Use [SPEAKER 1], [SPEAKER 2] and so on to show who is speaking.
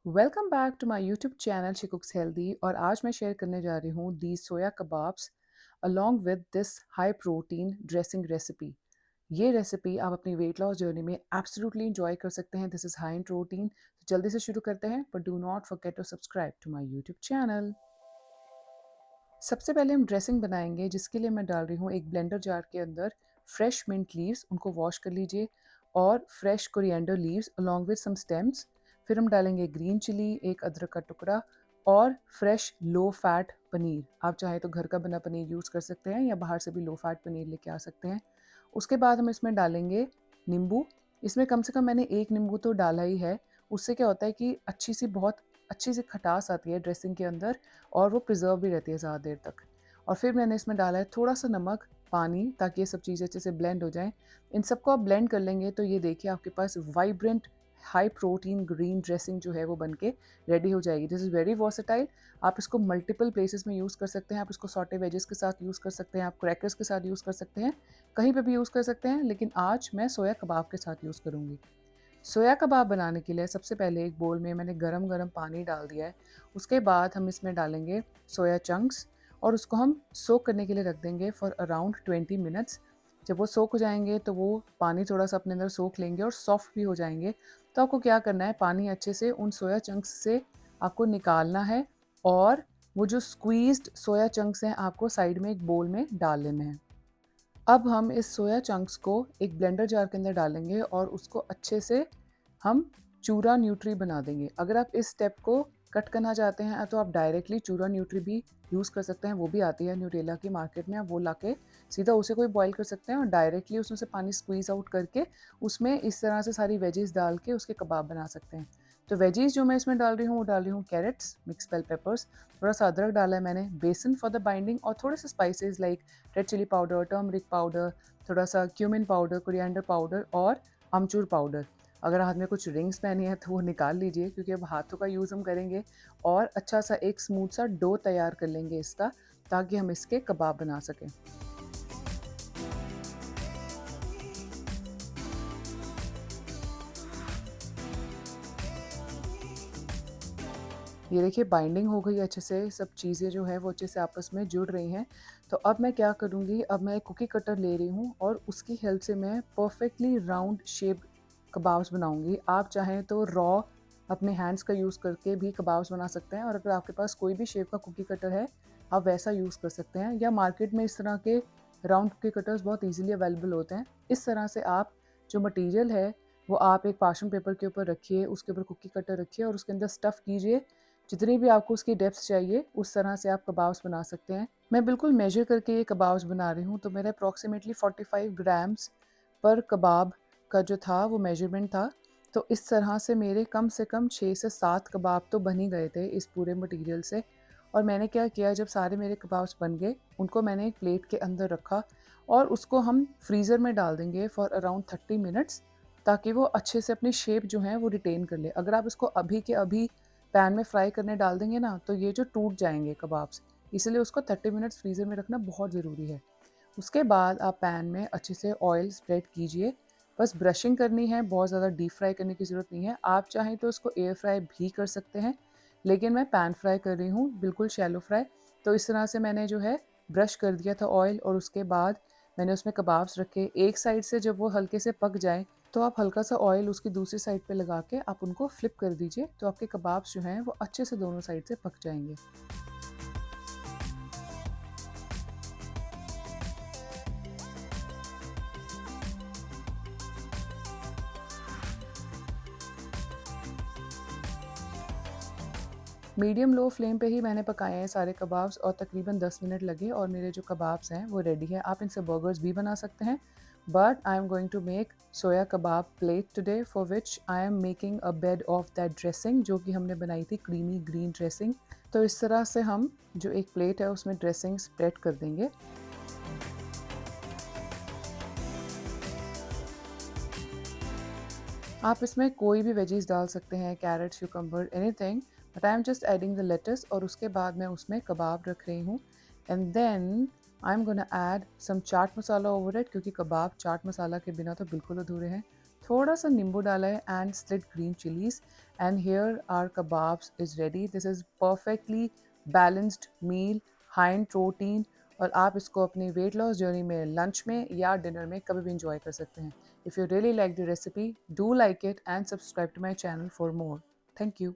[SPEAKER 1] Welcome back to my YouTube channel she cooks healthy. और आज मैं शेयर करने जा रही हूँ the soya kebabs along with this high protein dressing recipe. ये रेसिपी आप अपनी वेट लॉस जर्नी में एब्सोल्युटली इंजॉय कर सकते हैं। This is high in protein. तो जल्दी से शुरू करते हैं, but do not forget to subscribe to my YouTube channel. सबसे पहले हम ड्रेसिंग बनाएंगे, जिसके लिए मैं डाल रही हूँ एक ब्लेंडर जार के अंदर फ्रेश मिंट लीव्स। उनको वॉश कर लीजिए, और fresh coriander leaves along with some stems. फिर हम डालेंगे ग्रीन चिली, एक अदरक का टुकड़ा, और फ्रेश लो फैट पनीर। आप चाहे तो घर का बना पनीर यूज़ कर सकते हैं, या बाहर से भी लो फैट पनीर लेके आ सकते हैं। उसके बाद हम इसमें डालेंगे नींबू। इसमें कम से कम मैंने एक नींबू तो डाला ही है। उससे क्या होता है कि बहुत अच्छी सी खटास आती है ड्रेसिंग के अंदर, और वो प्रिजर्व भी रहती है ज़्यादा देर तक। और फिर मैंने इसमें डाला है थोड़ा सा नमक, पानी, ताकि ये सब चीज़ें अच्छे से ब्लेंड हो जाएं। इन सबको आप ब्लेंड कर लेंगे तो ये देखिए आपके पास vibrant high protein green dressing जो है वो बन के रेडी हो जाएगी। This is very versatile. आप इसको मल्टीपल प्लेसेस में यूज़ कर सकते हैं। आप इसको सॉटे वेजेस के साथ यूज़ कर सकते हैं, आप क्रैकर्स के साथ यूज़ कर सकते हैं, कहीं पे भी यूज़ कर सकते हैं, लेकिन आज मैं सोया कबाब के साथ यूज़ करूँगी। सोया कबाब बनाने के लिए सबसे पहले एक बोल में मैंने गरम गरम पानी डाल दिया है। उसके बाद हम इसमें डालेंगे सोया चंक्स, और उसको हम सोक करने के लिए रख देंगे फॉर अराउंड 20 मिनट्स। जब वो सोक हो जाएंगे तो वो पानी थोड़ा सा अपने अंदर सोख लेंगे और सॉफ्ट भी हो जाएंगे। तो आपको क्या करना है, पानी अच्छे से उन सोया चंक्स से आपको निकालना है, और वो जो स्क्वीज्ड सोया चंक्स हैं आपको साइड में एक बोल में डाल लेना है। अब हम इस सोया चंक्स को एक ब्लेंडर जार के अंदर डालेंगे, और उसको अच्छे से हम चूरा न्यूट्री बना देंगे। अगर आप इस स्टेप को कट करना चाहते हैं तो आप डायरेक्टली चूरा न्यूट्री भी यूज़ कर सकते हैं। वो भी आती है न्यूट्रेला की मार्केट में, आप वो लाके सीधा उसे कोई बॉईल कर सकते हैं, और डायरेक्टली उसमें से पानी स्क्वीज़ आउट करके उसमें इस तरह से सारी वेजीज डाल के उसके कबाब बना सकते हैं। तो वेजीज जो मैं इसमें डाल रही हूँ, वो डाल रही हूँ कैरेट्स, मिक्स बेल पेपर्स, थोड़ा सा अदरक डाला है मैंने, बेसन फॉर द बाइंडिंग, और थोड़े से spices like red chilli powder, turmeric powder, थोड़ा सा क्यूमिन पाउडर, कोरिएंडर पाउडर, और अमचूर पाउडर। अगर हाथ में कुछ रिंग्स पहनी है तो वो निकाल लीजिए, क्योंकि अब हाथों का यूज़ हम करेंगे। और अच्छा सा एक स्मूथ सा डो तैयार कर लेंगे इसका, ताकि हम इसके कबाब बना सकें। ये देखिए बाइंडिंग हो गई अच्छे से, सब चीज़ें जो है वो अच्छे से आपस में जुड़ रही हैं। तो अब मैं क्या करूँगी, अब मैं एक कुकी कटर ले रही हूँ, और उसकी हेल्प से मैं परफेक्टली राउंड शेप कबाब्स बनाऊँगी। आप चाहें तो रॉ अपने हैंड्स का यूज़ करके भी कबाब्स बना सकते हैं, और अगर आपके पास कोई भी शेप का कुकी कटर है, आप वैसा यूज़ कर सकते हैं, या मार्केट में इस तरह के राउंड कुकी कटर्स बहुत ईज़िली अवेलेबल होते हैं। इस तरह से आप जो मटीरियल है वो आप एक पार्चमेंट पेपर के ऊपर रखिए, उसके ऊपर कुकी कटर रखिए, और उसके अंदर स्टफ़ कीजिए। जितनी भी आपको उसकी डेप्थ चाहिए उस तरह से आप कबाब्स बना सकते हैं। मैं बिल्कुल मेजर करके ये कबाब्स बना रही हूँ, तो मेरा अप्रॉक्सीमेटली 45 ग्राम्स पर कबाब का जो था वो मेजरमेंट था। तो इस तरह से कम 6 से 7 कबाब तो बन ही गए थे इस पूरे मटेरियल से। और मैंने क्या किया, जब सारे मेरे कबाब्स बन गए उनको मैंने एक प्लेट के अंदर रखा, और उसको हम फ्रीज़र में डाल देंगे फॉर अराउंड 30 मिनट्स, ताकि वो अच्छे से अपनी शेप जो है वो रिटेन कर ले। अगर आप इसको अभी के अभी पैन में फ्राई करने डाल देंगे ना, तो ये जो टूट जाएंगे कबाब्स, इसलिए उसको 30 मिनट्स फ्रीज़र में रखना बहुत ज़रूरी है। उसके बाद आप पैन में अच्छे से ऑयल स्प्रेड कीजिए। बस ब्रशिंग करनी है, बहुत ज़्यादा डीप फ्राई करने की ज़रूरत नहीं है। आप चाहें तो उसको एयर फ्राई भी कर सकते हैं, लेकिन मैं पैन फ्राई कर रही हूँ, बिल्कुल शैलो फ्राई। तो इस तरह से मैंने जो है ब्रश कर दिया था ऑयल, और उसके बाद मैंने उसमें कबाब्स रखे। एक साइड से जब वो हल्के से पक जाए, तो आप हल्का सा ऑयल उसकी दूसरी साइड पे लगा के आप उनको फ्लिप कर दीजिए, तो आपके कबाब्स जो हैं वो अच्छे से दोनों साइड से पक जाएंगे। मीडियम लो फ्लेम पे ही मैंने पकाए हैं सारे कबाब्स, और तकरीबन 10 मिनट लगे, और मेरे जो कबाब्स हैं वो रेडी है। आप इनसे बर्गर्स भी बना सकते हैं, but I am going to make soya kebab plate today, for which I am making a bed of that dressing जो कि हमने बनाई थी, क्रीमी ग्रीन ड्रेसिंग। तो इस तरह से हम जो एक प्लेट है उसमें ड्रेसिंग स्प्रेड कर देंगे। आप इसमें कोई भी वेजीज डाल सकते हैं, carrot, cucumber, anything, but I am just adding the lettuce. और उसके बाद मैं उसमें कबाब रख रही हूँ, and then I am gonna add some chaat masala over it, क्योंकि कबाब चाट मसाला के बिना तो बिल्कुल अधूरे हैं। थोड़ा सा नींबू डाला है and slit green chillies and here are kebabs is ready. This is perfectly balanced meal, high in protein, और आप इसको अपनी वेट लॉस जर्नी में लंच में या डिनर में कभी भी इंजॉय कर सकते हैं। If you really like the recipe, do like it and subscribe to my channel for more. Thank you.